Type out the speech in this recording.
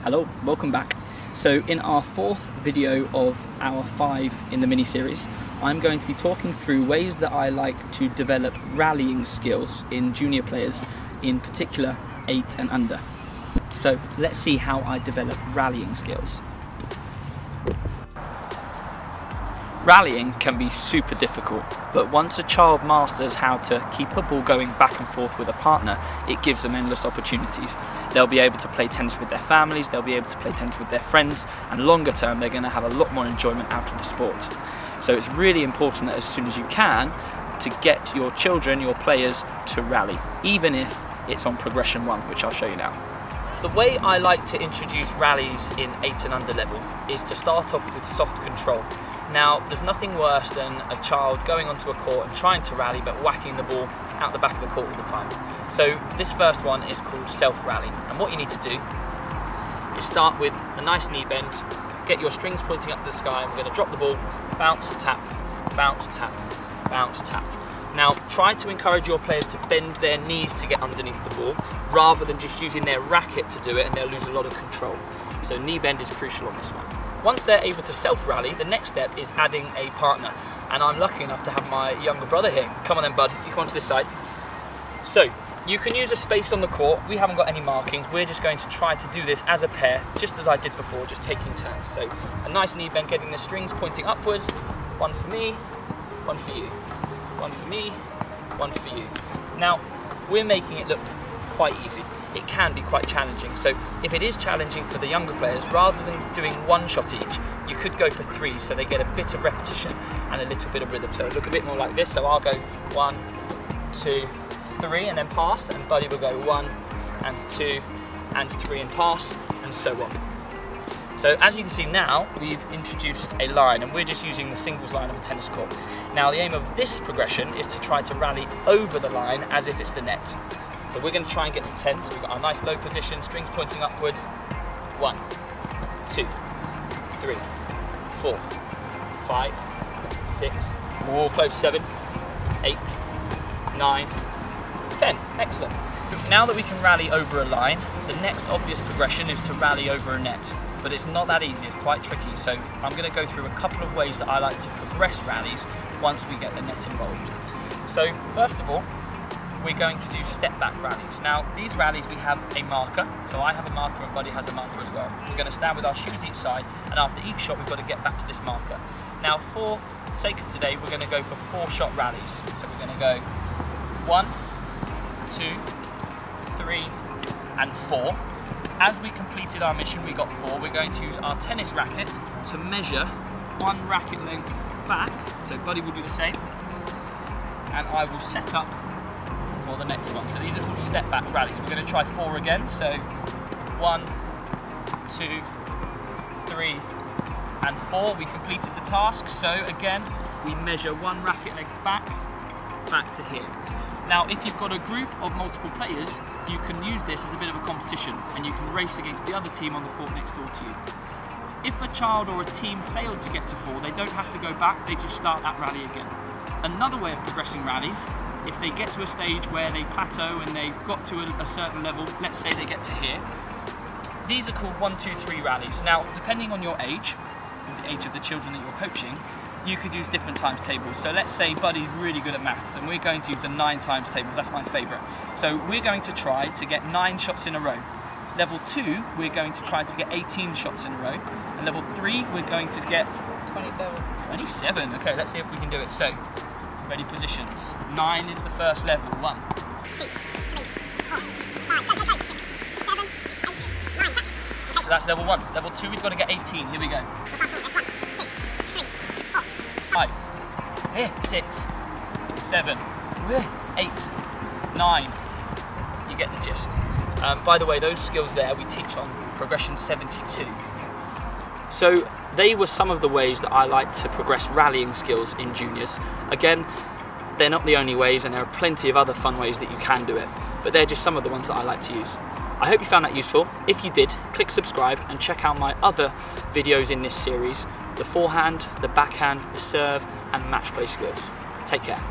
Hello, welcome back. So in our fourth video of our 5 in the mini-series, I'm going to be talking through ways that I like to develop rallying skills in junior players, in particular 8 and under. So let's see how I develop rallying skills. Rallying can be super difficult, but once a child masters how to keep a ball going back and forth with a partner, it gives them endless opportunities. They'll be able to play tennis with their families, they'll be able to play tennis with their friends, and longer term they're going to have a lot more enjoyment out of the sport. So it's really important that as soon as you can, to get your children, your players, to rally, even if it's on progression 1, which I'll show you now. The way I like to introduce rallies in 8 and under level is to start off with soft control. Now, there's nothing worse than a child going onto a court and trying to rally but whacking the ball out the back of the court all the time. So this first one is called self-rally, and what you need to do is start with a nice knee bend, get your strings pointing up to the sky, and we're going to drop the ball, bounce, tap, bounce, tap, bounce, tap. Now, try to encourage your players to bend their knees to get underneath the ball, rather than just using their racket to do it, and they'll lose a lot of control. So knee bend is crucial on this one. Once they're able to self-rally, the next step is adding a partner. And I'm lucky enough to have my younger brother here. Come on then, bud, if you come onto this side. So, you can use a space on the court. We haven't got any markings. We're just going to try to do this as a pair, just as I did before, just taking turns. So, a nice knee bend, getting the strings pointing upwards. One for me, one for you. One for me, one for you. Now, we're making it look quite easy. It can be quite challenging. So if it is challenging for the younger players, rather than doing 1 shot each, you could go for 3 so they get a bit of repetition and a little bit of rhythm. So it'll look a bit more like this. So I'll go 1, 2, 3 and then pass, and Buddy will go 1 and 2 and 3 and pass, and so on. So as you can see now, we've introduced a line, and we're just using the singles line of a tennis court. Now the aim of this progression is to try to rally over the line as if it's the net. So we're going to try and get to 10, so we've got our nice low position, strings pointing upwards. 1, 2, 3, 4, 5, 6, more close, 7, 8, 9, 10. Excellent. Now that we can rally over a line, the next obvious progression is to rally over a net. But it's not that easy, it's quite tricky. So I'm going to go through a couple of ways that I like to progress rallies once we get the net involved. So first of all, we're going to do step back rallies. Now these rallies, we have a marker, so I have a marker and Buddy has a marker as well. We're going to stand with our shoes each side, and after each shot we've got to get back to this marker. Now for sake of today, we're going to go for 4-shot rallies. So we're going to go 1, 2, 3 and 4. As we completed our mission, we got 4. We're going to use our tennis racket to measure 1 racket length back. So Buddy will do the same, and I will set up for the next one. So these are called step back rallies. We're going to try 4 again. So 1, 2, 3 and 4. We completed the task. So again, we measure 1 racket length back to here. Now if you've got a group of multiple players, you can use this as a bit of a competition, and you can race against the other team on the court next door to you. If a child or a team fail to get to 4, they don't have to go back, they just start that rally again. Another way of progressing rallies, if they get to a stage where they plateau and they've got to a certain level, let's say they get to here, these are called 1, 2, 3 rallies. Now depending on your age, the age of the children that you're coaching, you could use different times tables. So let's say Buddy's really good at maths, and we're going to use the 9 times tables. That's my favourite. So we're going to try to get 9 shots in a row. Level 2, we're going to try to get 18 shots in a row. And level 3, we're going to get 27. Okay, let's see if we can do it. So, ready, positions. 9 is the first level. 1, 2, 3, 4, 5, go, 6, 7, 8, 9, catch. Okay. So that's level 1. Level 2, we've got to get 18. Here we go. 5, 6, 7, 8, 9. You get the gist. By the way, those skills there we teach on progression 72. So they were some of the ways that I like to progress rallying skills in juniors. Again, they're not the only ways, and there are plenty of other fun ways that you can do it, but they're just some of the ones that I like to use. I hope you found that useful. If you did, click subscribe and check out my other videos in this series: the forehand, the backhand, the serve and match play skills. Take care.